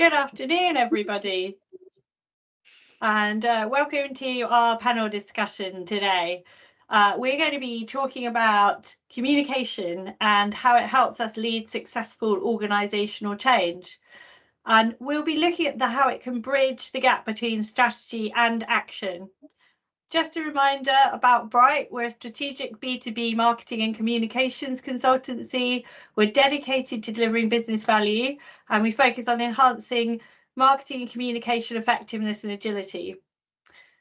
Good afternoon, everybody, and welcome to our panel discussion today. We're going to be talking about communication and how it helps us lead successful organisational change. And we'll be looking at how it can bridge the gap between strategy and action. Just a reminder about Bright, we're a strategic B2B marketing and communications consultancy. We're dedicated to delivering business value, and we focus on enhancing marketing and communication effectiveness and agility.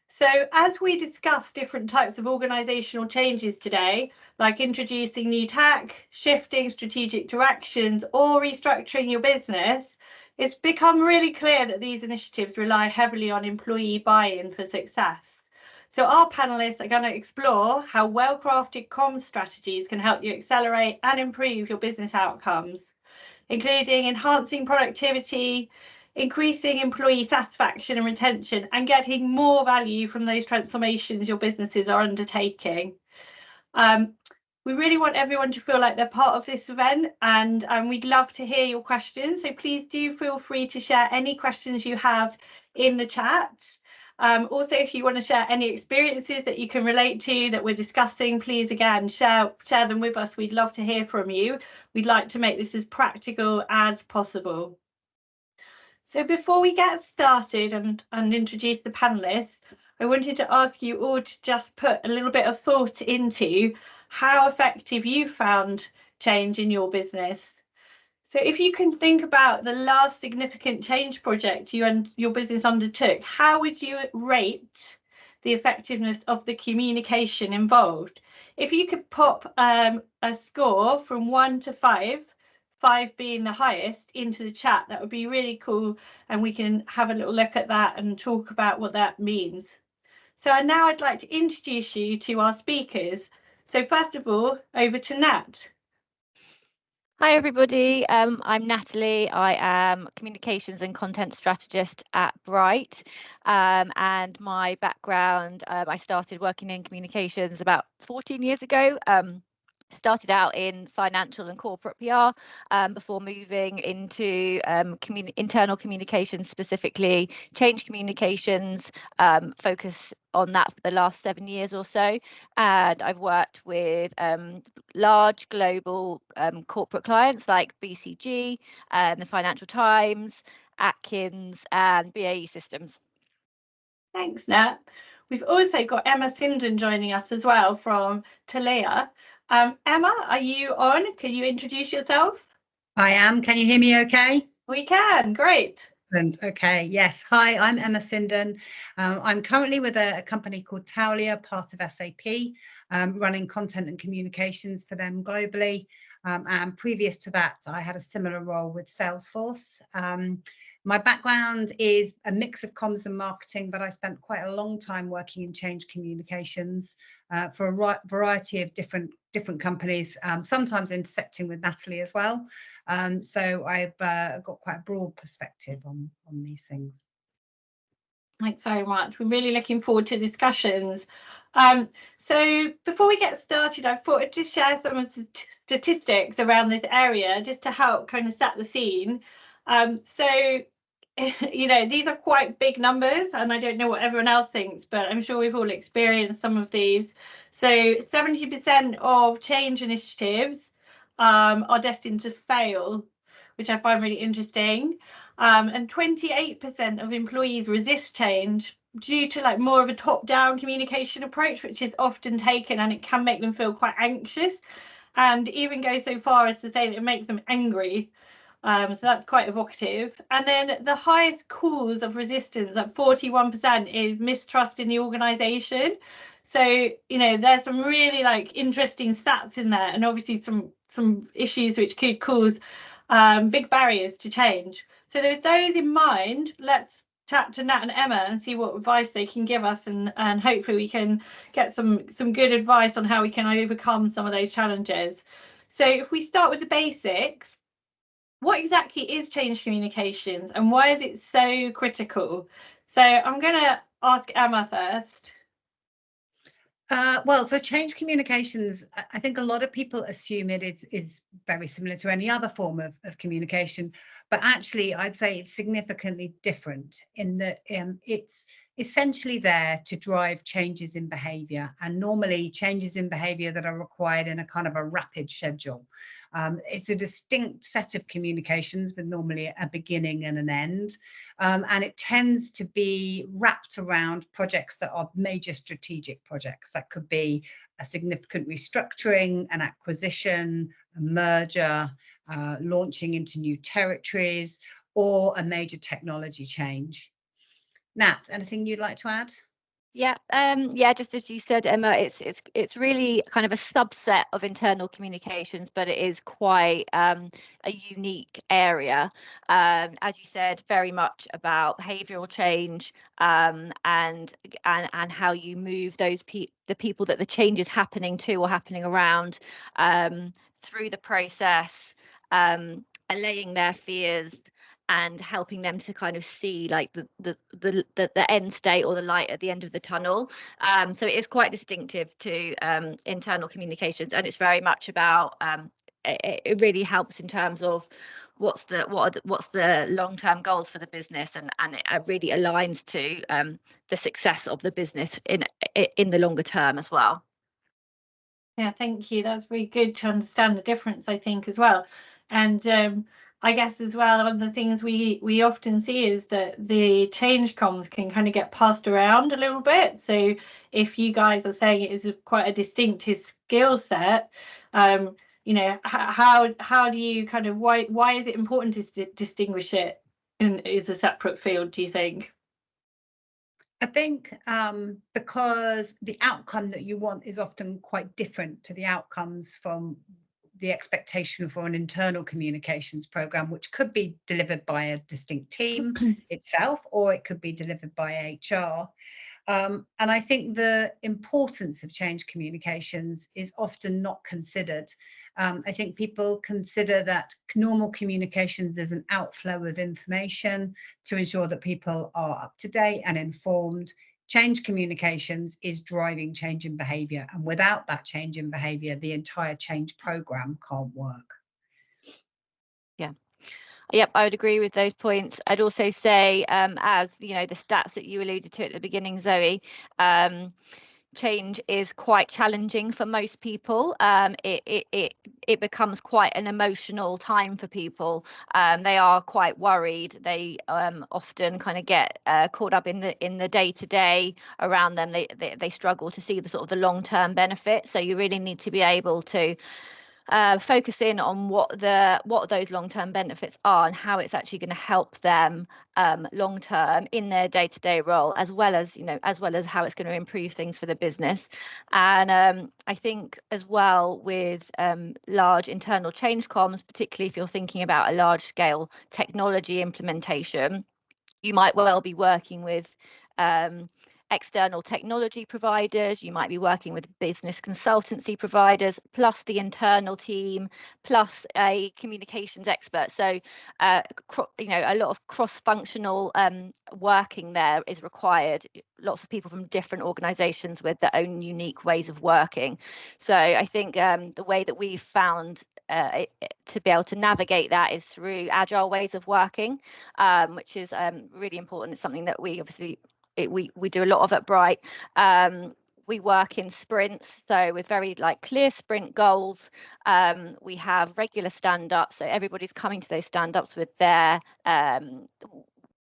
So as we discuss different types of organisational changes today, like introducing new tech, shifting strategic directions, or restructuring your business, it's become really clear that these initiatives rely heavily on employee buy-in for success. So our panelists are going to explore how well-crafted comms strategies can help you accelerate and improve your business outcomes, including enhancing productivity, increasing employee satisfaction and retention, and getting more value from those transformations your businesses are undertaking. We really want everyone to feel like they're part of this event, and we'd love to hear your questions. So please do feel free to share any questions you have in the chat. Also, if you want to share any experiences that you can relate to that we're discussing, please again share them with us. We'd love to hear from you. We'd like to make this as practical as possible. So before we get started and introduce the panelists, I wanted to ask you all to just put a little bit of thought into how effective you found change in your business. So if you can think about the last significant change project you and your business undertook, how would you rate the effectiveness of the communication involved? If you could pop a score from 1 to 5, 5 being the highest, into the chat, that would be really cool, and we can have a little look at that and talk about what that means. So now I'd like to introduce you to our speakers. So first of all, over to Nat. Hi everybody, I'm Natalie. I am communications and content strategist at Bright, and my background, I started working in communications about 14 years ago. Started out in financial and corporate PR before moving into internal communications, specifically change communications, focus on that for the last 7 years or so. And I've worked with large global corporate clients like BCG, the Financial Times, Atkins, and BAE Systems. Thanks, Nat. We've also got Emma Sinden joining us as well from Talea. Emma, are you on? Can you introduce yourself? I am. Can you hear me okay? We can. Great. Okay. Yes. Hi, I'm Emma Sinden. I'm currently with a company called Taulia, part of SAP, running content and communications for them globally. And previous to that, I had a similar role with Salesforce. My background is a mix of comms and marketing, but I spent quite a long time working in change communications for a variety of different companies, sometimes intersecting with Natalie as well. So I've got quite a broad perspective on these things. Thanks very much. We're really looking forward to discussions. So before we get started, I thought I'd just share some of the statistics around this area just to help kind of set the scene. So, you know, these are quite big numbers, and I don't know what everyone else thinks, but I'm sure we've all experienced some of these. So 70% of change initiatives are destined to fail, which I find really interesting. And 28% of employees resist change due to like more of a top-down communication approach, which is often taken, and it can make them feel quite anxious, and even go so far as to say that it makes them angry. So that's quite evocative. And then the highest cause of resistance at 41% is mistrust in the organisation. So, you know, there's some really like interesting stats in there, and obviously some issues which could cause big barriers to change. So with those in mind, let's chat to Nat and Emma and see what advice they can give us, and hopefully we can get some good advice on how we can overcome some of those challenges. So if we start with the basics, what exactly is change communications and why is it so critical? So I'm going to ask Emma first. Well, so change communications, I think a lot of people assume it is very similar to any other form of communication, but actually I'd say it's significantly different in that it's essentially there to drive changes in behaviour, and normally changes in behaviour that are required in a kind of a rapid schedule. It's a distinct set of communications with normally a beginning and an end, and it tends to be wrapped around projects that are major strategic projects. That could be a significant restructuring, an acquisition, a merger, launching into new territories, or a major technology change. Nat, anything you'd like to add? Yeah, just as you said, Emma, it's really kind of a subset of internal communications, but it is quite a unique area. As you said, very much about behavioural change, and how you move those the people that the change is happening to or happening around, through the process, allaying their fears, and helping them to kind of see like the end state or the light at the end of the tunnel. So it is quite distinctive to internal communications, and it's very much about it really helps in terms of what's the long-term goals for the business, and it really aligns to the success of the business in the longer term as well. Yeah, thank you. That's really good to understand the difference, I think, as well. And I guess as well, one of the things we often see is that the change comms can kind of get passed around a little bit. So if you guys are saying it is quite a distinctive skill set, you know, how do you kind of, why is it important to distinguish it as a separate field, do you think? I think because the outcome that you want is often quite different to the outcomes from the expectation for an internal communications program, which could be delivered by a distinct team itself, or it could be delivered by HR. And I think the importance of change communications is often not considered. I think people consider that normal communications is an outflow of information to ensure that people are up to date and informed. Change communications is driving change in behaviour, and without that change in behaviour, the entire change programme can't work. Yeah. Yep, I would agree with those points. I'd also say, as you know, the stats that you alluded to at the beginning, Zoe, change is quite challenging for most people. It becomes quite an emotional time for people. They are quite worried. They often kind of get caught up in the day-to-day around them. They struggle to see the sort of the long-term benefit. So you really need to be able to focus in on what those long-term benefits are and how it's actually going to help them long-term in their day-to-day role, as well as how it's going to improve things for the business. And I think as well with large internal change comms, particularly if you're thinking about a large-scale technology implementation, you might well be working with external technology providers, you might be working with business consultancy providers, plus the internal team, plus a communications expert. So, a lot of cross-functional working there is required. Lots of people from different organisations with their own unique ways of working. So I think the way that we've found to be able to navigate that is through agile ways of working, which is really important. It's something that we obviously we do a lot of at Bright. We work in sprints, so with very clear sprint goals. We have regular stand-ups, so everybody's coming to those stand-ups with their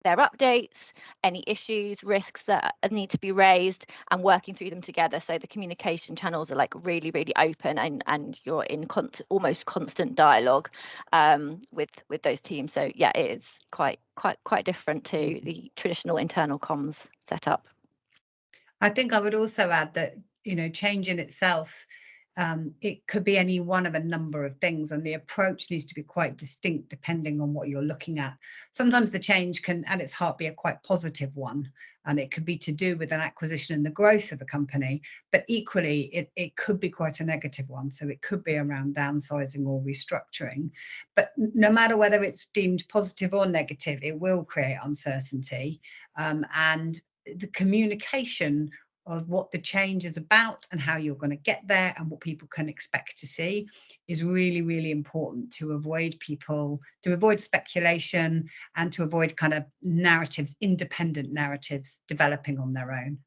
updates, any issues, risks that need to be raised, and working through them together. So the communication channels are really, really open, and you're in almost constant dialogue with those teams. So yeah, it is quite different to the traditional internal comms setup. I think I would also add that, change in itself, it could be any one of a number of things, and the approach needs to be quite distinct depending on what you're looking at. Sometimes the change can, at its heart, be a quite positive one, and it could be to do with an acquisition and the growth of a company, but equally it could be quite a negative one. So it could be around downsizing or restructuring. But no matter whether it's deemed positive or negative, it will create uncertainty, and the communication of what the change is about and how you're going to get there and what people can expect to see is really, really important to avoid speculation and to avoid kind of independent narratives developing on their own.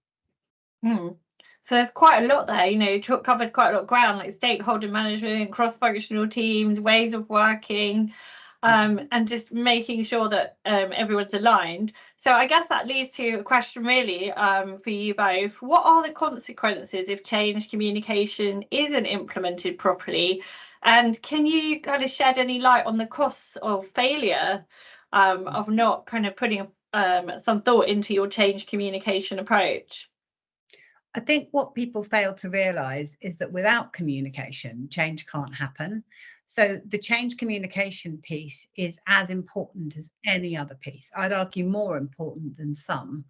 So there's quite a lot there, you covered quite a lot of ground, like stakeholder management, cross-functional teams, ways of working, and just making sure that everyone's aligned. So I guess that leads to a question really for you both. What are the consequences if change communication isn't implemented properly? And can you kind of shed any light on the costs of failure of not kind of putting some thought into your change communication approach? I think what people fail to realise is that without communication, change can't happen. So the change communication piece is as important as any other piece. I'd argue more important than some.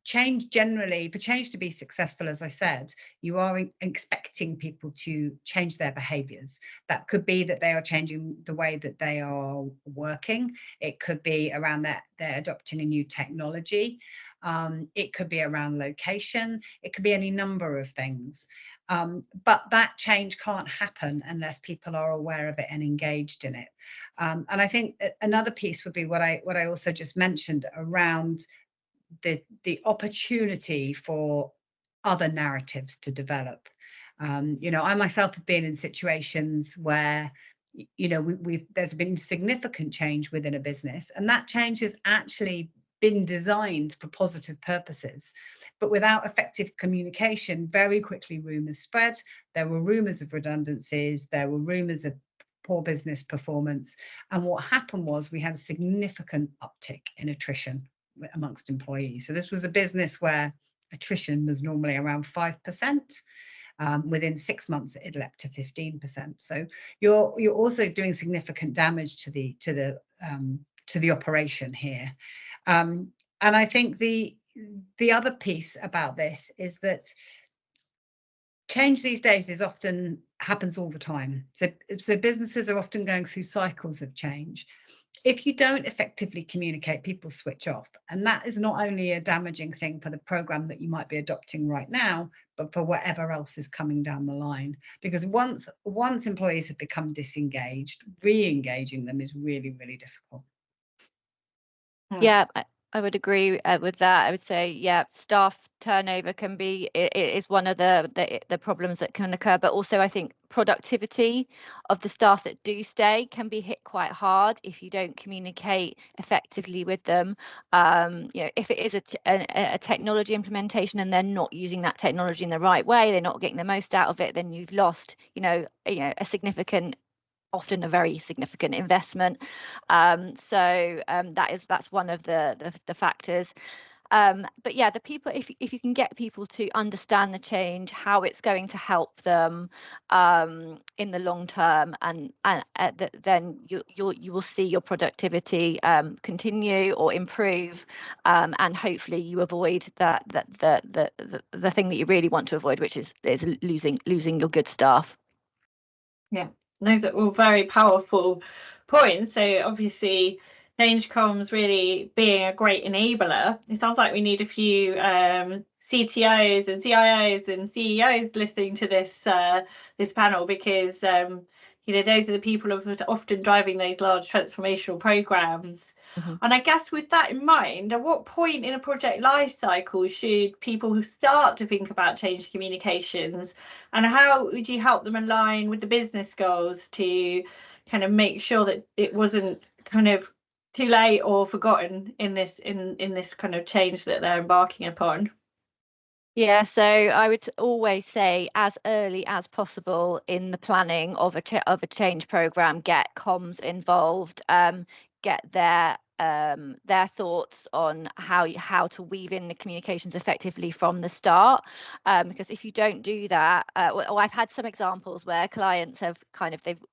Change generally, for change to be successful, as I said, you are expecting people to change their behaviours. That could be that they are changing the way that they are working. It could be around that they're adopting a new technology. It could be around location. It could be any number of things. But that change can't happen unless people are aware of it and engaged in it. And I think another piece would be what I also just mentioned around the opportunity for other narratives to develop. I myself have been in situations where there's been significant change within a business, and that change has actually been designed for positive purposes, but without effective communication, very quickly rumours spread. There were rumours of redundancies, there were rumours of poor business performance, and what happened was we had a significant uptick in attrition amongst employees. So this was a business where attrition was normally around 5%. Within 6 months, it leapt to 15%. So you're also doing significant damage to the operation here. And I think the other piece about this is that change these days happens all the time. So businesses are often going through cycles of change. If you don't effectively communicate, people switch off. And that is not only a damaging thing for the program that you might be adopting right now, but for whatever else is coming down the line. Because once employees have become disengaged, re-engaging them is really, really difficult. Yeah, I would agree with that. I would say, yeah, staff turnover is one of the problems that can occur, but also I think productivity of the staff that do stay can be hit quite hard if you don't communicate effectively with them. If it is a technology implementation and they're not using that technology in the right way, they're not getting the most out of it, then you've lost, often a very significant investment. That's one of the factors. But yeah, the people, if you can get people to understand the change, how it's going to help them in the long term, and then you will see your productivity continue or improve, and hopefully you avoid the thing that you really want to avoid, which is losing your good staff. Yeah, those are all very powerful points. So obviously change comms really being a great enabler. It sounds like we need a few CTOs and CIOs and CEOs listening to this panel, because those are the people who are often driving those large transformational programs. Mm-hmm. And I guess with that in mind, at what point in a project life cycle should people start to think about change communications, and how would you help them align with the business goals to kind of make sure that it wasn't kind of too late or forgotten in this kind of change that they're embarking upon? Yeah, so I would always say as early as possible in the planning of a change program, get comms involved, get their thoughts on how to weave in the communications effectively from the start, because if you don't do that, I've had some examples where clients have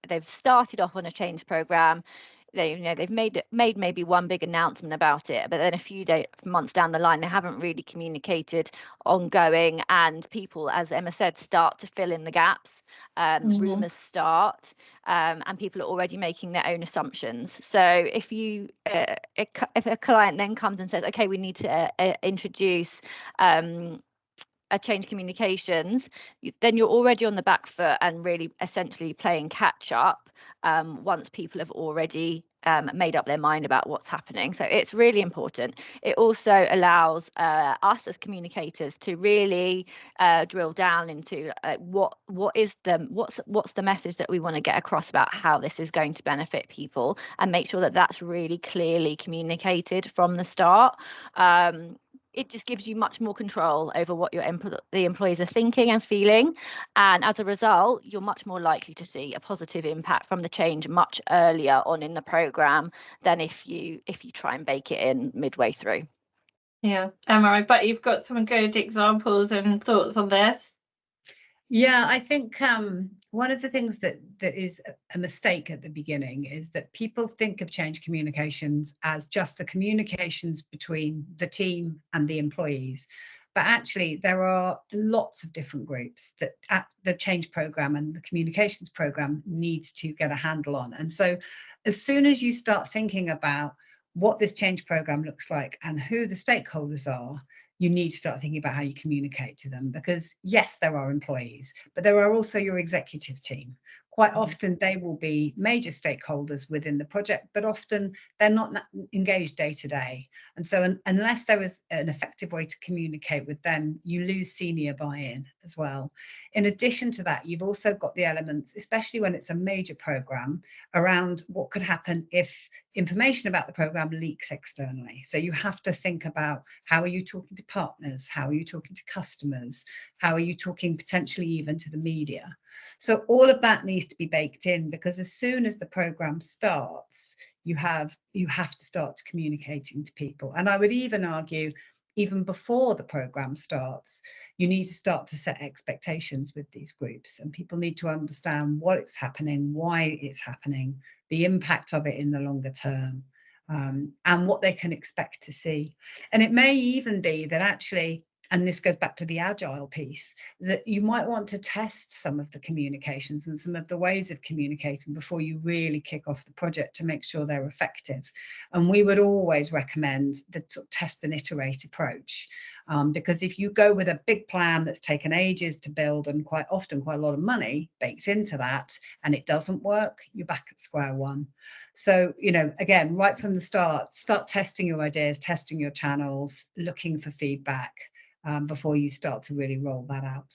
they've started off on a change program. They've made maybe one big announcement about it, but then a few months down the line, they haven't really communicated ongoing, and people, as Emma said, start to fill in the gaps. Rumours start, and people are already making their own assumptions. So if a client then comes and says, okay, we need to introduce change communications, then you're already on the back foot and really essentially playing catch up once people have already made up their mind about what's happening. So it's really important. It also allows us as communicators to really drill down into what's the message that we want to get across about how this is going to benefit people, and make sure that that's really clearly communicated from the start. It just gives you much more control over what the employees are thinking and feeling, and as a result you're much more likely to see a positive impact from the change much earlier on in the program than if you try and bake it in midway through. Yeah, Emma, I bet you've got some good examples and thoughts on this. Yeah, I think one of the things that is a mistake at the beginning is that people think of change communications as just the communications between the team and the employees. But actually, there are lots of different groups that the change program and the communications program needs to get a handle on. And so as soon as you start thinking about what this change program looks like and who the stakeholders are, you need to start thinking about how you communicate to them, because yes, there are employees, but there are also your executive team. Quite often they will be major stakeholders within the project, but often they're not engaged day to day. And so unless there is an effective way to communicate with them, you lose senior buy-in as well. In addition to that, you've also got the elements, especially when it's a major program, around what could happen if information about the program leaks externally. So you have to think about, how are you talking to partners? How are you talking to customers? How are you talking potentially even to the media? So all of that needs to be baked in, because as soon as the program starts, you have to start communicating to people. And I would even argue, even before the program starts, you need to start to set expectations with these groups, and people need to understand what it's happening, why it's happening, the impact of it in the longer term, and what they can expect to see. And it may even be that actually, and this goes back to the agile piece, that you might want to test some of the communications and some of the ways of communicating before you really kick off the project to make sure they're effective. And we would always recommend the sort of test and iterate approach, because if you go with a big plan that's taken ages to build and quite often quite a lot of money baked into that, and it doesn't work, you're back at square one. So, again, right from the start testing your ideas, testing your channels, looking for feedback before you start to really roll that out.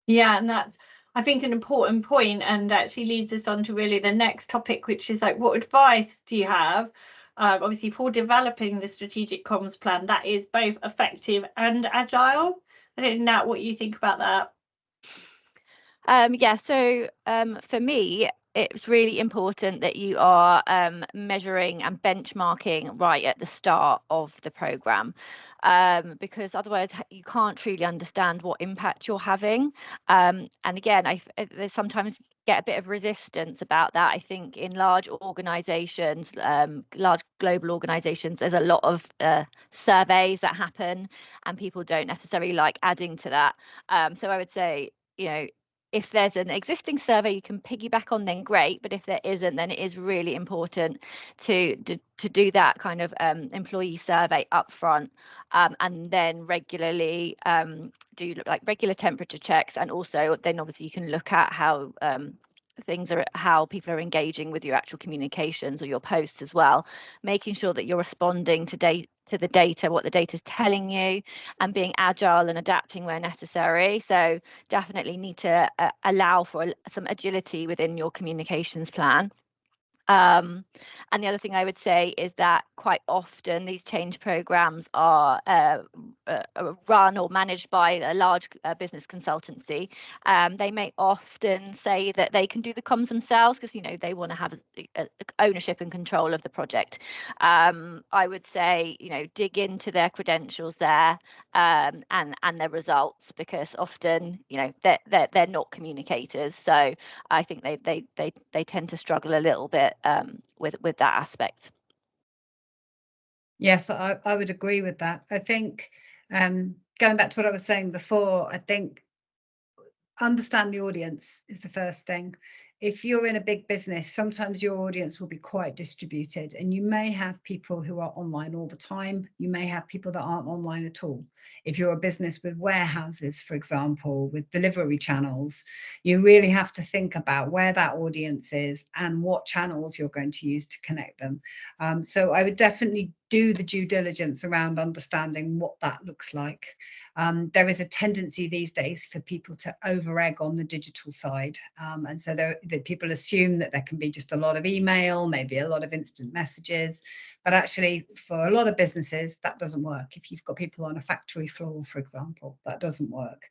Yeah, and that's, I think, an important point, and actually leads us on to really the next topic, which is like, what advice do you have, obviously, for developing the strategic comms plan that is both effective and agile? I don't know, Nat, what you think about that. Yeah, so for me, it's really important that you are measuring and benchmarking right at the start of the programme, because otherwise you can't truly understand what impact you're having. And again, there's sometimes get a bit of resistance about that. I think in large organisations, large global organisations, there's a lot of surveys that happen, and people don't necessarily like adding to that. So I would say, if there's an existing survey you can piggyback on, then great. But if there isn't, then it is really important to do that kind of employee survey up front, and then regularly do like regular temperature checks. And also then obviously you can look at how how people are engaging with your actual communications or your posts as well, making sure that you're responding to the data, what the data is telling you, and being agile and adapting where necessary. So definitely need to allow for some agility within your communications plan. And the other thing I would say is that quite often these change programs are run or managed by a large business consultancy. They may often say that they can do the comms themselves because they want to have ownership and control of the project. I would say dig into their credentials there, and their results, because often they're not communicators. So I think they tend to struggle a little bit with that aspect. Yes, I would agree with that. I think going back to what I was saying before, I think understand the audience is the first thing. if you're in a big business, sometimes your audience will be quite distributed, and you may have people who are online all the time. You may have people that aren't online at all. If you're a business with warehouses, for example, with delivery channels, you really have to think about where that audience is and what channels you're going to use to connect them. So I would definitely do the due diligence around understanding what that looks like. There is a tendency these days for people to over-egg on the digital side. And so that people assume that there can be just a lot of email, maybe a lot of instant messages. But actually, for a lot of businesses, that doesn't work. If you've got people on a factory floor, for example, that doesn't work.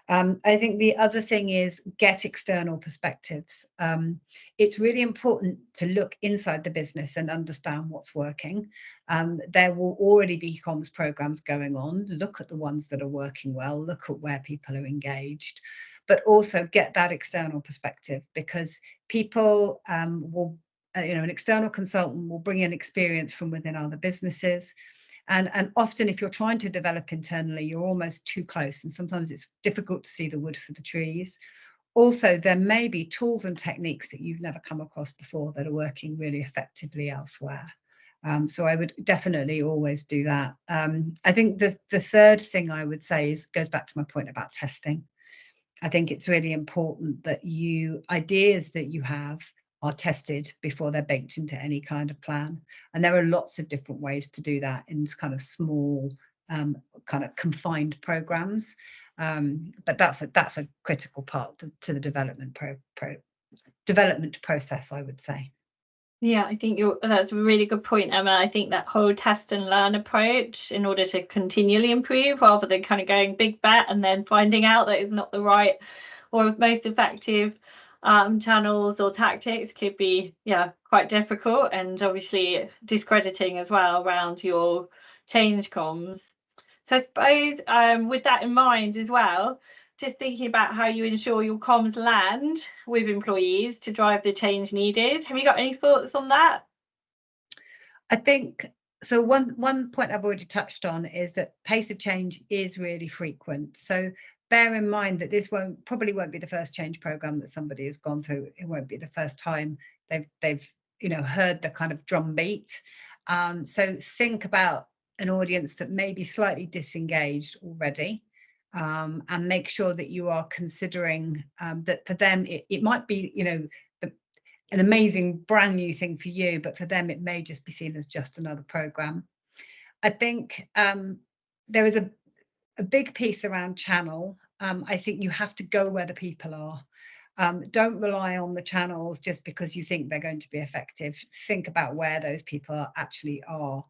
I think the other thing is get external perspectives. It's really important to look inside the business and understand what's working. There will already be comms programs going on. Look at the ones that are working well, look at where people are engaged, but also get that external perspective, because people will, an external consultant will bring in experience from within other businesses. And often if you're trying to develop internally, you're almost too close, and sometimes it's difficult to see the wood for the trees. Also, there may be tools and techniques that you've never come across before that are working really effectively elsewhere. So I would definitely always do that. I think the third thing I would say goes back to my point about testing. I think it's really important that ideas that you have are tested before they're baked into any kind of plan. And there are lots of different ways to do that in kind of small, kind of confined programs. But that's a critical part to the development development process, I would say. Yeah, I think that's a really good point, Emma. I think that whole test and learn approach, in order to continually improve rather than kind of going big bet and then finding out that it's not the right or most effective channels or tactics, could be quite difficult, and obviously discrediting as well around your change comms. So I suppose with that in mind as well, just thinking about how you ensure your comms land with employees to drive the change needed. Have you got any thoughts on that? I think so. One point I've already touched on is that pace of change is really frequent. So bear in mind that this probably won't be the first change program that somebody has gone through. It won't be the first time they've heard the kind of drumbeat. So think about an audience that may be slightly disengaged already. And make sure that you are considering that for them it might be an amazing brand new thing for you, but for them it may just be seen as just another program. I think there is a big piece around channel. I think you have to go where the people are. Don't rely on the channels just because you think they're going to be effective. Think about where those people actually are.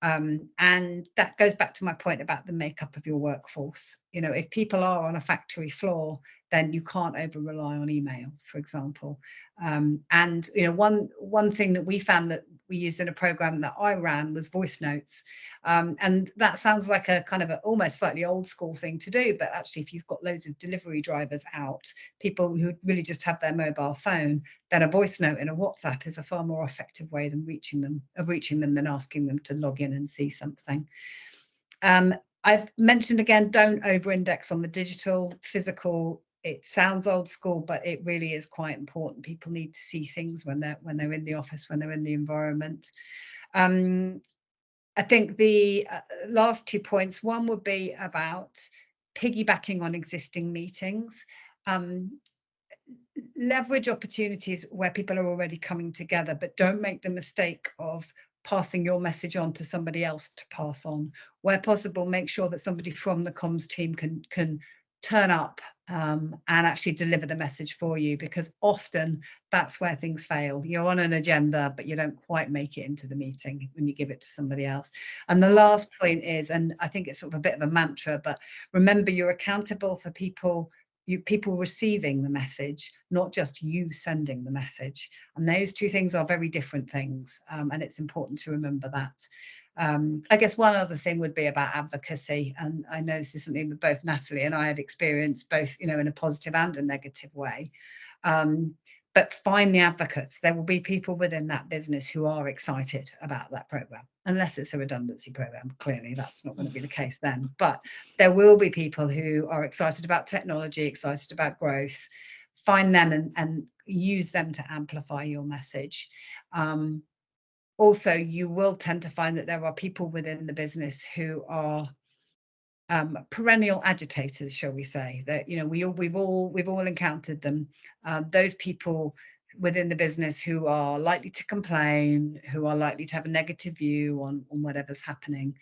And that goes back to my point about the makeup of your workforce. If people are on a factory floor, then you can't over rely on email, for example. And one thing that we found that we used in a program that I ran was voice notes. And that sounds like a kind of almost slightly old school thing to do, but actually if you've got loads of delivery drivers out, people who really just have their mobile phone, then a voice note in a WhatsApp is a far more effective way than reaching them than asking them to log in and see something. I've mentioned again, don't over-index on the digital. Physical, it sounds old school, but it really is quite important. People need to see things when they're in the office, when they're in the environment. I think the last 2 points, one would be about piggybacking on existing meetings. Leverage opportunities where people are already coming together, but don't make the mistake of passing your message on to somebody else to pass on. Where possible, make sure that somebody from the comms team can turn up and actually deliver the message for you, because often that's where things fail. You're on an agenda, but you don't quite make it into the meeting when you give it to somebody else. And the last point is, and I think it's sort of a bit of a mantra, but remember you're accountable for people receiving the message, not just you sending the message. And those two things are very different things. And it's important to remember that. I guess one other thing would be about advocacy. And I know this is something that both Natalie and I have experienced, both, in a positive and a negative way. But find the advocates. There will be people within that business who are excited about that program, unless it's a redundancy program. Clearly, that's not going to be the case then. But there will be people who are excited about technology, excited about growth. Find them and use them to amplify your message. Also, you will tend to find that there are people within the business who are perennial agitators, shall we say, that, you know, we've all encountered them. Those people within the business who are likely to complain, who are likely to have a negative view on whatever's happening.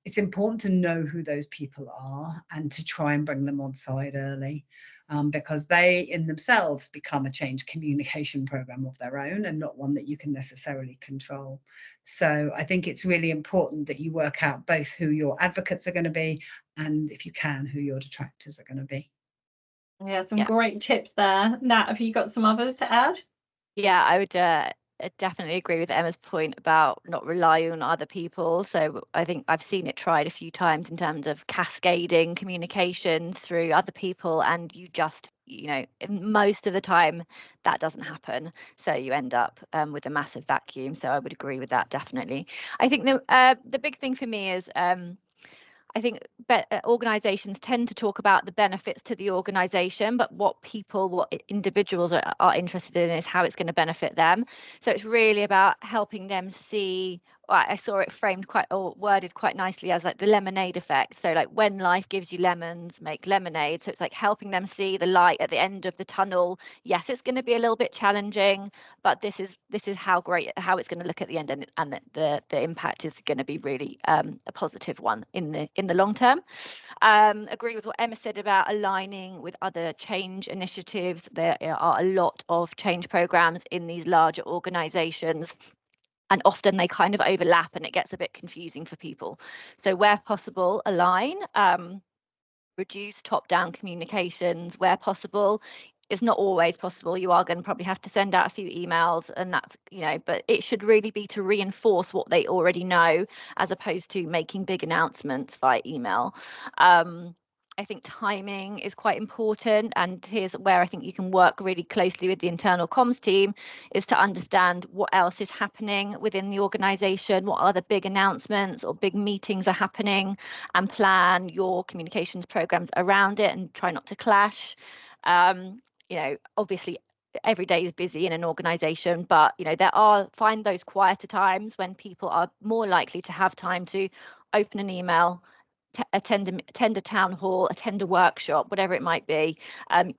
It's important to know who those people are and to try and bring them on side early, because they in themselves become a change communication program of their own and not one that you can necessarily control. So I think it's really important that you work out both who your advocates are going to be and, if you can, who your detractors are going to be. Yeah, some great tips there. Nat, have you got some others to add? Yeah, I would definitely agree with Emma's point about not relying on other people. So I think I've seen it tried a few times in terms of cascading communication through other people, and you just, you know, most of the time that doesn't happen. So you end up with a massive vacuum. So I would agree with that, definitely. I think the big thing for me is I think organizations tend to talk about the benefits to the organization, but what individuals are interested in is how it's going to benefit them. So it's really about helping them see. I saw it framed worded quite nicely as like the lemonade effect. So like, when life gives you lemons, make lemonade. So it's like helping them see the light at the end of the tunnel. Yes, it's going to be a little bit challenging, but this is how it's going to look at the end, and the impact is going to be really a positive one in the long term. Agree with what Emma said about aligning with other change initiatives. There are a lot of change programs in these larger organizations, and often they kind of overlap and it gets a bit confusing for people. So where possible, align. Reduce top-down communications where possible. It's not always possible. You are going to probably have to send out a few emails, and that's, you know, but it should really be to reinforce what they already know, as opposed to making big announcements via email. I think timing is quite important, and here's where I think you can work really closely with the internal comms team, is to understand what else is happening within the organisation, what other big announcements or big meetings are happening, and plan your communications programs around it and try not to clash. You know, obviously every day is busy in an organisation, but, you know, find those quieter times when people are more likely to have time to open an email, attend a town hall, attend a workshop, whatever it might be.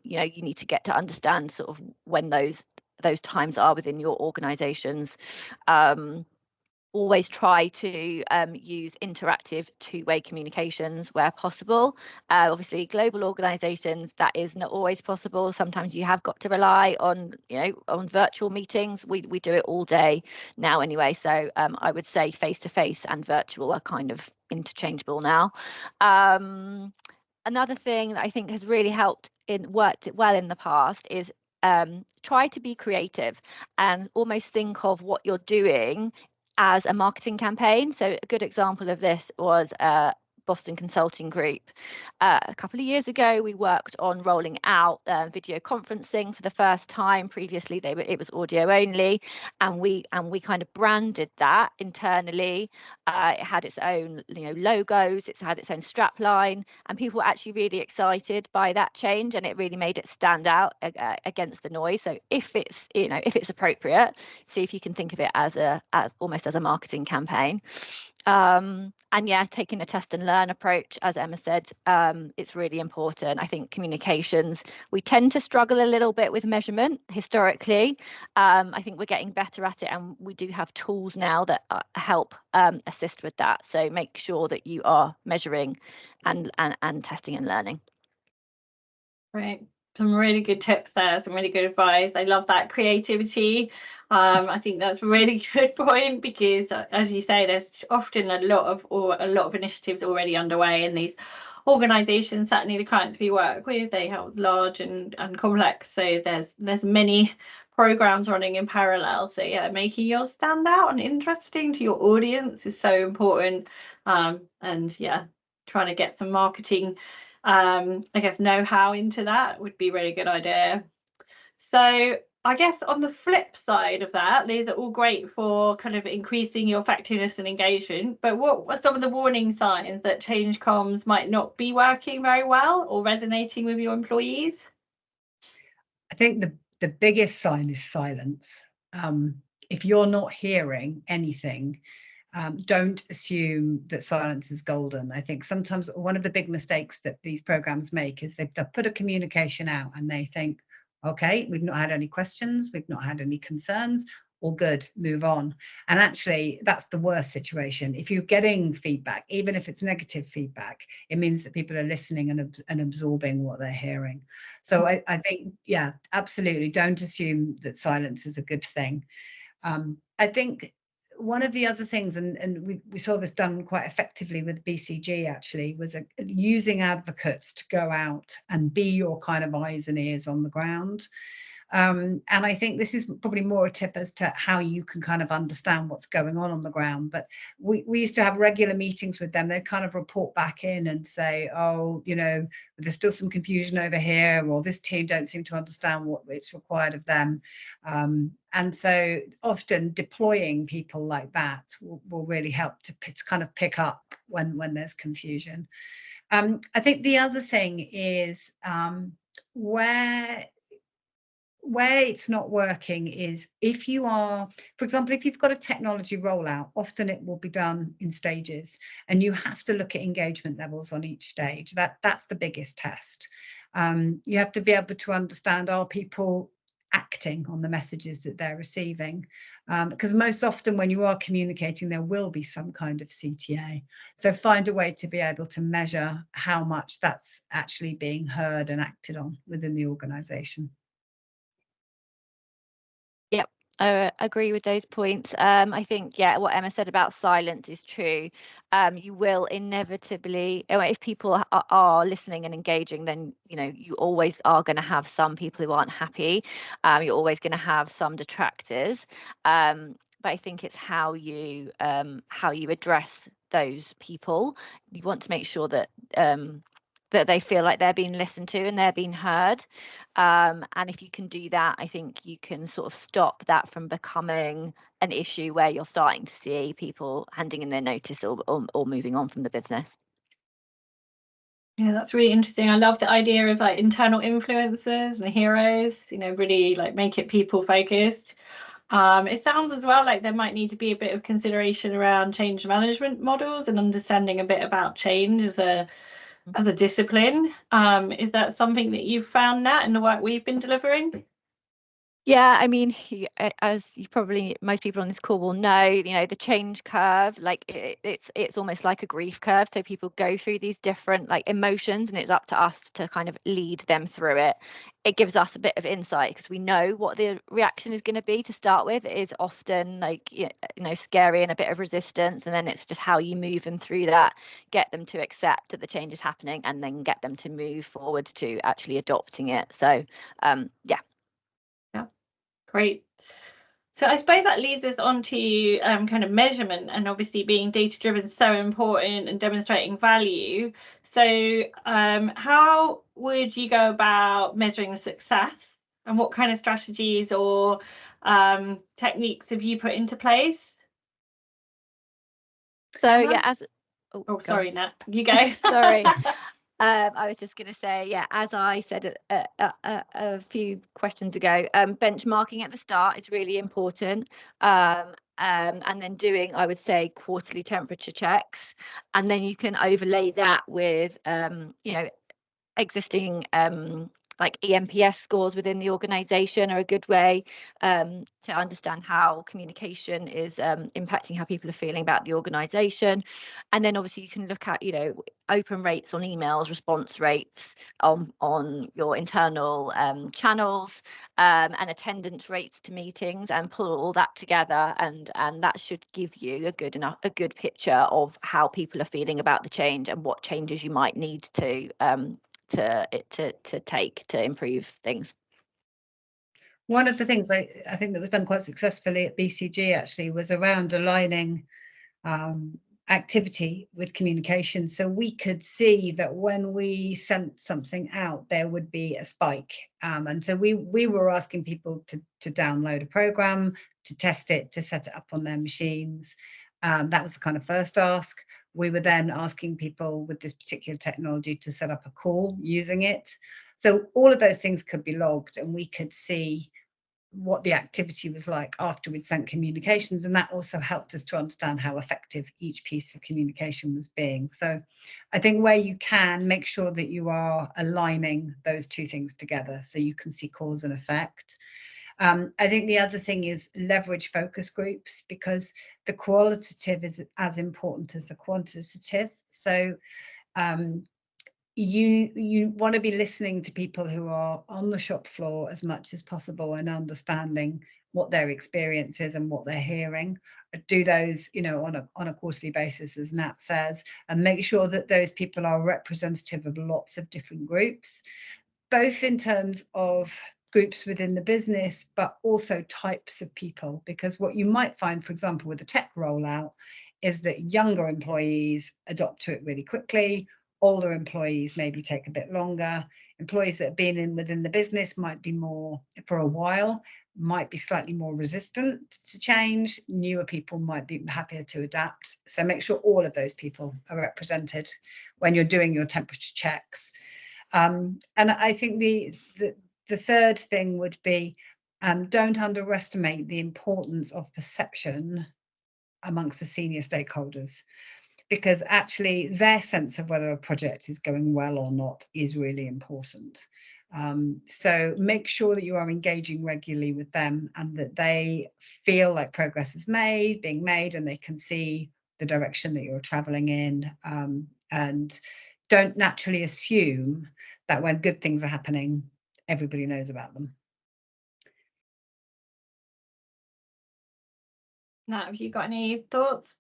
You know, you need to get to understand sort of when those times are within your organisations. Always try to use interactive two-way communications where possible. Obviously, global organisations, that is not always possible. Sometimes you have got to rely on, you know, on virtual meetings. We do it all day now anyway. So I would say face-to-face and virtual are kind of interchangeable now. Another thing that I think has really worked well in the past is try to be creative and almost think of what you're doing as a marketing campaign. So a good example of this was Boston Consulting Group. A couple of years ago, we worked on rolling out video conferencing for the first time. Previously, it was audio only, and we kind of branded that internally. It had its own, you know, logos. It's had its own strap line, and people were actually really excited by that change, and it really made it stand out against the noise. So if it's appropriate, see if you can think of it as almost as a marketing campaign. And yeah, taking a test and learn approach, as Emma said, it's really important. I think communications, we tend to struggle a little bit with measurement historically. I think we're getting better at it, and we do have tools now that help assist with that. So make sure that you are measuring and testing and learning. Right. Some really good tips there, some really good advice. I love that creativity. I think that's a really good point, because as you say, there's often a lot of initiatives already underway in these organizations. Certainly the clients we work with, they have large and complex, so there's many programs running in parallel. So yeah, making yours stand out and interesting to your audience is so important. And yeah, trying to get some marketing I guess know-how into that would be a really good idea. So I guess on the flip side of that, these are all great for kind of increasing your effectiveness and engagement, but what are some of the warning signs that change comms might not be working very well or resonating with your employees? I think the biggest sign is silence. If you're not hearing anything, don't assume that silence is golden. I think sometimes one of the big mistakes that these programs make is they've put a communication out and they think, okay, we've not had any questions, we've not had any concerns, all good, move on. And actually, that's the worst situation. If you're getting feedback, even if it's negative feedback, it means that people are listening and absorbing what they're hearing. So I think, yeah, absolutely, don't assume that silence is a good thing. I think one of the other things, and we saw this done quite effectively with BCG actually, was using advocates to go out and be your kind of eyes and ears on the ground. And I think this is probably more a tip as to how you can kind of understand what's going on the ground. But we used to have regular meetings with them. They'd kind of report back in and say, oh, you know, there's still some confusion over here, or this team don't seem to understand what it's required of them. And so often deploying people like that will really help to kind of pick up when there's confusion. I think the other thing is where it's not working is if you are, for example, if you've got a technology rollout, often it will be done in stages and you have to look at engagement levels on each stage. That's the biggest test. You have to be able to understand, are people acting on the messages that they're receiving? Because most often when you are communicating, there will be some kind of CTA. So find a way to be able to measure how much that's actually being heard and acted on within the organisation. Yep, I agree with those points. I think, yeah, what Emma said about silence is true. You will inevitably, if people are listening and engaging, then, you know, you always are going to have some people who aren't happy. You're always going to have some detractors. But I think it's how you address those people. You want to make sure that that they feel like they're being listened to and they're being heard. And if you can do that, I think you can sort of stop that from becoming an issue where you're starting to see people handing in their notice or moving on from the business. Yeah, that's really interesting. I love the idea of like internal influencers and heroes, you know, really like make it people focused. It sounds as well like there might need to be a bit of consideration around change management models and understanding a bit about change as a discipline. Is that something that you've found, Nat, in the work we've been delivering? Yeah, I mean, as you probably, most people on this call will know, you know, the change curve, like it's almost like a grief curve. So people go through these different like emotions, and it's up to us to kind of lead them through it. It gives us a bit of insight because we know what the reaction is going to be to start with. It is often like, you know, scary and a bit of resistance. And then it's just how you move them through that, get them to accept that the change is happening, and then get them to move forward to actually adopting it. So, yeah. Great. So I suppose that leads us on to kind of measurement, and obviously being data driven is so important and demonstrating value. So how would you go about measuring the success, and what kind of strategies or techniques have you put into place? So Emma? yeah, as sorry, Nat, you go. Sorry. I was just going to say, yeah, as I said a few questions ago, benchmarking at the start is really important. And then doing, I would say, quarterly temperature checks. And then you can overlay that with, you know, existing like EMPS scores within the organisation are a good way to understand how communication is impacting how people are feeling about the organisation. And then obviously you can look at, you know, open rates on emails, response rates on your internal channels, and attendance rates to meetings, and pull all that together, and that should give you a good picture of how people are feeling about the change and what changes you might need to take to improve things. One of the things I think that was done quite successfully at BCG actually was around aligning activity with communication. So we could see that when we sent something out, there would be a spike. And so we were asking people to download a program, to test it, to set it up on their machines. That was the kind of first ask. We were then asking people with this particular technology to set up a call using it. So all of those things could be logged, and we could see what the activity was like after we'd sent communications, and that also helped us to understand how effective each piece of communication was being. So I think where you can, make sure that you are aligning those two things together so you can see cause and effect. I think the other thing is leverage focus groups, because the qualitative is as important as the quantitative. So you want to be listening to people who are on the shop floor as much as possible and understanding what their experience is and what they're hearing. Do those, you know, on a quarterly basis, as Nat says, and make sure that those people are representative of lots of different groups, both in terms of groups within the business, but also types of people. Because what you might find, for example, with the tech rollout, is that younger employees adopt to it really quickly. Older employees maybe take a bit longer. Employees that have been within the business might be more for a while, might be slightly more resistant to change. Newer people might be happier to adapt. So make sure all of those people are represented when you're doing your temperature checks. And I think the third thing would be, don't underestimate the importance of perception amongst the senior stakeholders, because actually their sense of whether a project is going well or not is really important. So make sure that you are engaging regularly with them and that they feel like progress is being made, and they can see the direction that you're traveling in, and don't naturally assume that when good things are happening, everybody knows about them. Nat, have you got any thoughts?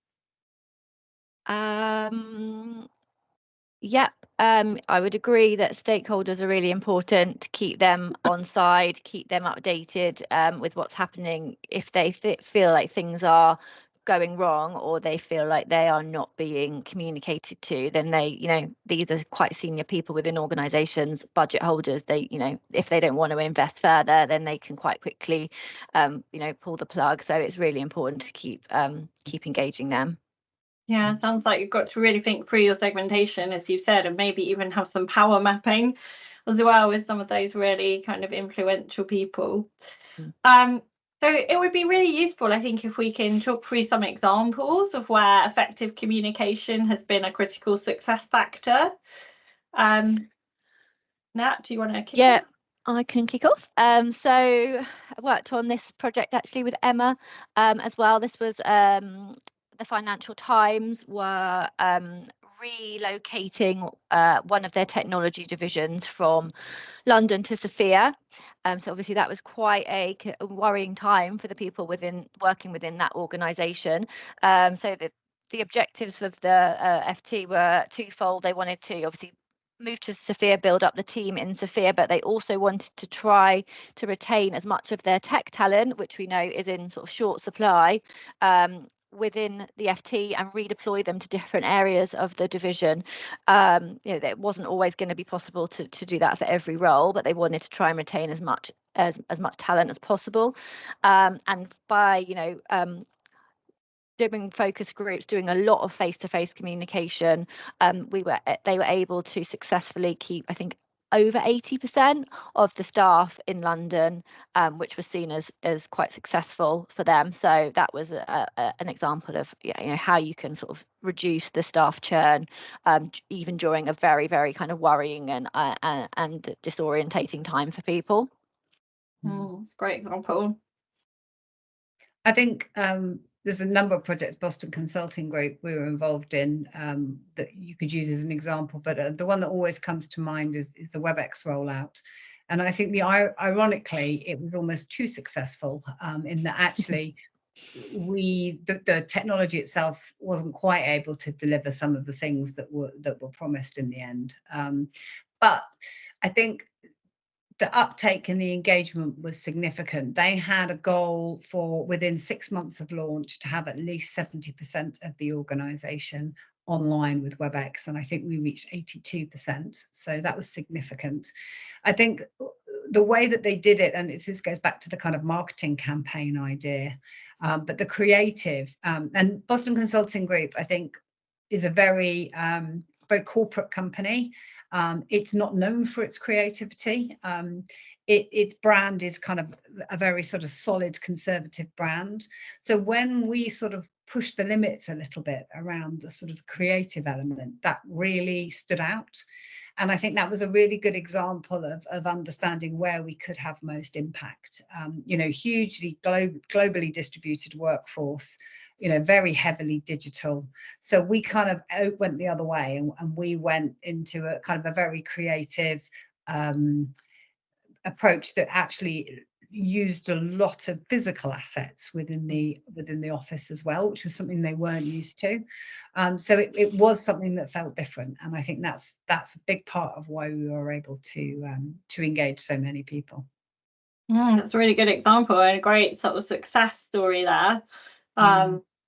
Yep, I would agree that stakeholders are really important to keep them on side, keep them updated with what's happening. If they feel like things are going wrong or they feel like they are not being communicated to, then they, you know, these are quite senior people within organisations, budget holders. They, you know, if they don't want to invest further, then they can quite quickly, you know, pull the plug. So it's really important to keep engaging them. Yeah, it sounds like you've got to really think through your segmentation, as you've said, and maybe even have some power mapping as well with some of those really kind of influential people. So it would be really useful, I think, if we can talk through some examples of where effective communication has been a critical success factor. Nat, do you want to kick off? I can kick off. So I worked on this project actually with Emma as well. This was the Financial Times were relocating one of their technology divisions from London to Sofia. So obviously that was quite a worrying time for the people working within that organisation. So the objectives of the FT were twofold. They wanted to obviously move to Sofia, build up the team in Sofia, but they also wanted to try to retain as much of their tech talent, which we know is in sort of short supply, within the FT, and redeploy them to different areas of the division. You know, it wasn't always going to be possible to do that for every role, but they wanted to try and retain as much talent as possible. And by, you know, doing focus groups, doing a lot of face-to-face communication, they were able to successfully keep, I think, over 80% of the staff in London, which was seen as quite successful for them. So that was an example of, you know, how you can sort of reduce the staff churn, even during a very, very kind of worrying and disorientating time for people. It's a great example. I think there's a number of projects, Boston Consulting Group we were involved in, that you could use as an example, but the one that always comes to mind is the WebEx rollout. And I think ironically, it was almost too successful in that actually the technology itself wasn't quite able to deliver some of the things that were promised in the end. But I think the uptake and the engagement was significant. They had a goal for within 6 months of launch to have at least 70% of the organisation online with WebEx, and I think we reached 82%. So that was significant. I think the way that they did it, and this goes back to the kind of marketing campaign idea, but the creative, and Boston Consulting Group, I think, is a very corporate company. It's not known for its creativity. Its brand is kind of a very sort of solid conservative brand. So when we sort of push the limits a little bit around the sort of creative element, that really stood out. And I think that was a really good example of understanding where we could have most impact. You know, hugely globally distributed workforce, you know, very heavily digital. So we kind of went the other way, and we went into a kind of a very creative approach that actually used a lot of physical assets within the office as well, which was something they weren't used to. So it was something that felt different, and I think that's a big part of why we were able to engage so many people. That's a really good example and a great sort of success story there.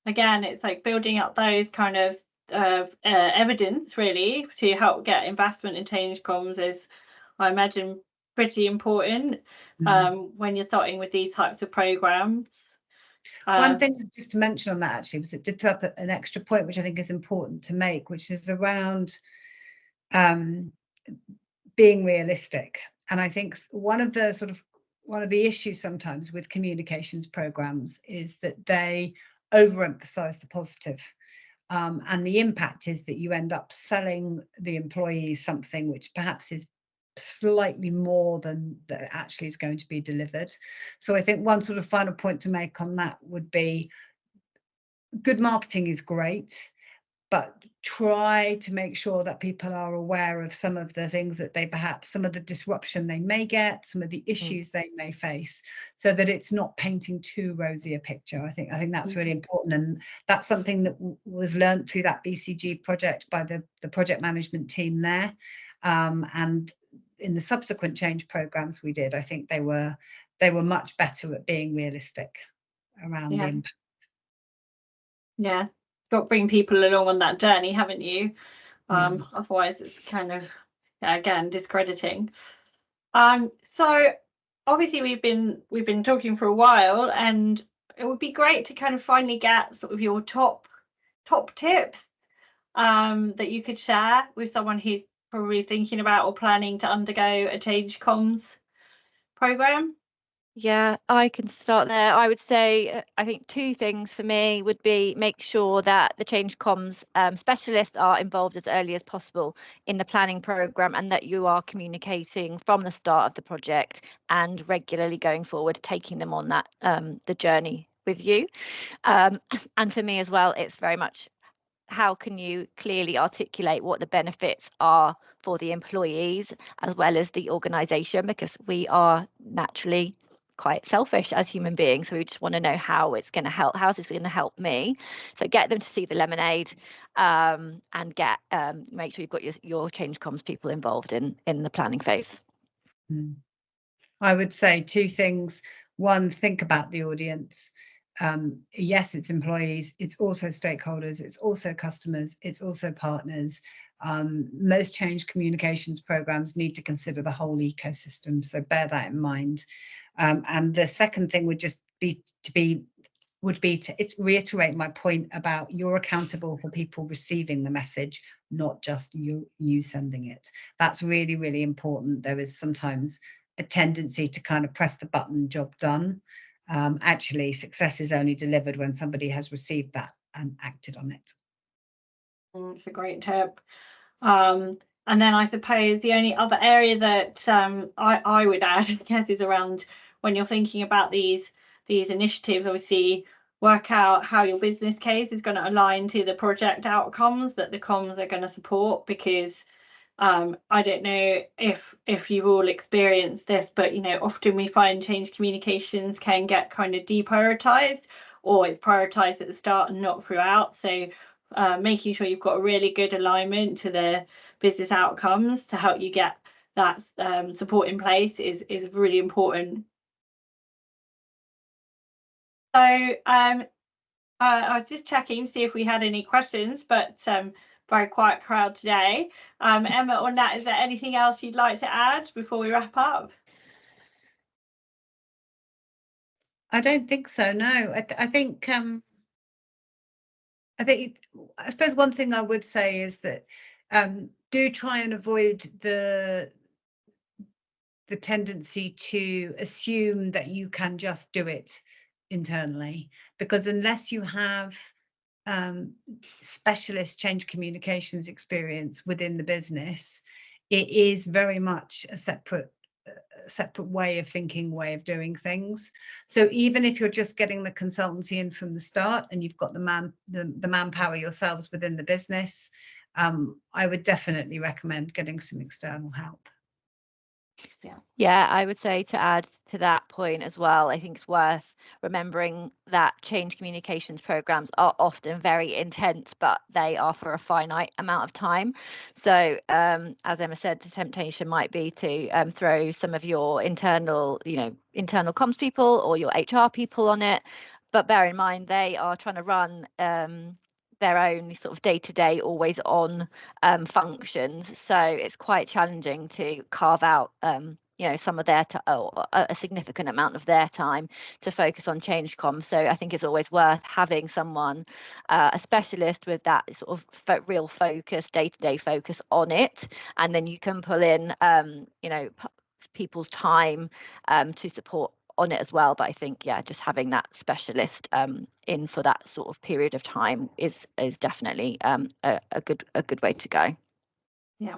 Again, it's like building up those kind of evidence really to help get investment in change comms is, I imagine, pretty important when you're starting with these types of programs. One thing just to mention on that actually was it did throw up an extra point which I think is important to make, which is around being realistic. And I think one of the issues sometimes with communications programs is that they overemphasize the positive. And the impact is that you end up selling the employees something which perhaps is slightly more than that actually is going to be delivered. So I think one sort of final point to make on that would be good marketing is great, but try to make sure that people are aware of some of the things that they perhaps, some of the disruption they may get, some of the issues they may face, so that it's not painting too rosy a picture. I think that's really important, and that's something that was learned through that BCG project by the project management team there, and in the subsequent change programs we did, I think they were much better at being realistic around the impact. Yeah, got to bring people along on that journey, haven't you? Otherwise it's kind of, again, discrediting. So obviously we've been talking for a while, and it would be great to kind of finally get sort of your top tips that you could share with someone who's probably thinking about or planning to undergo a change comms program. Yeah, I can start there. I would say, I think two things for me would be make sure that the change comms specialists are involved as early as possible in the planning program, and that you are communicating from the start of the project and regularly going forward, taking them on that the journey with you. And for me as well, it's very much how can you clearly articulate what the benefits are for the employees as well as the organisation, because we are naturally quite selfish as human beings, so we just want to know how it's going to help, how's this going to help me. So get them to see the lemonade, and get make sure you've got your change comms people involved in the planning phase. I would say two things. One, think about the audience. Yes, it's employees, it's also stakeholders, it's also customers, it's also partners. Most change communications programs need to consider the whole ecosystem, so bear that in mind. And the second thing would just be to reiterate my point about you're accountable for people receiving the message, not just you sending it. That's really, really important. There is sometimes a tendency to kind of press the button, job done. Actually, success is only delivered when somebody has received that and acted on it. It's a great tip. And then I suppose the only other area that I would add, I guess, is around when you're thinking about these initiatives, obviously work out how your business case is going to align to the project outcomes that the comms are going to support, because I don't know if you've all experienced this, but often we find change communications can get kind of deprioritized, or it's prioritized at the start and not throughout. So making sure you've got a really good alignment to the business outcomes to help you get that support in place is really important. So I was just checking to see if we had any questions, but very quiet crowd today. Emma or Nat, is there anything else you'd like to add before we wrap up? I don't think so, no. I suppose one thing I would say is that do try and avoid the tendency to assume that you can just do it internally, because unless you have specialist change communications experience within the business, it is very much a separate way of thinking, way of doing things. So even if you're just getting the consultancy in from the start and you've got the manpower yourselves within the business, I would definitely recommend getting some external help. Yeah, I would say, to add to that point as well, I think it's worth remembering that change communications programs are often very intense, but they are for a finite amount of time. So as Emma said, the temptation might be to throw some of your internal comms people or your HR people on it. But bear in mind, they are trying to run their own sort of day-to-day, always on functions. So it's quite challenging to carve out some of their a significant amount of their time to focus on change comms. So I think it's always worth having someone, a specialist with that sort of real focus, day-to-day focus on it, and then you can pull in people's time to support on it as well. But I think, yeah, just having that specialist in for that sort of period of time is definitely a good way to go. Yeah,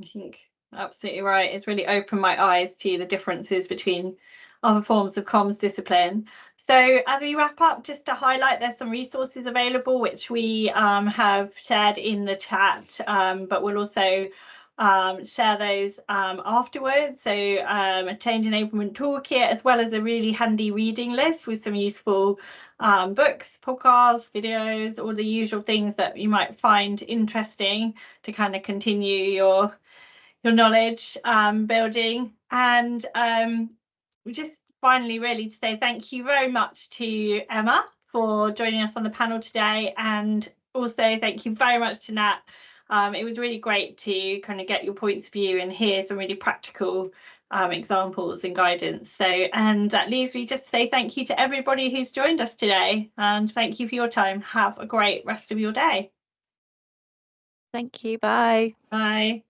I think absolutely right. It's really opened my eyes to the differences between other forms of comms discipline. So as we wrap up, just to highlight, there's some resources available which we have shared in the chat, but we'll also share those afterwards. So a change enablement toolkit, as well as a really handy reading list with some useful books, podcasts, videos, all the usual things that you might find interesting to kind of continue your knowledge building. And just finally, really, to say thank you very much to Emma for joining us on the panel today, and also thank you very much to Nat. It was really great to kind of get your points of view and hear some really practical examples and guidance. So, and that leaves me just to say thank you to everybody who's joined us today, and thank you for your time. Have a great rest of your day. Thank you. Bye. Bye.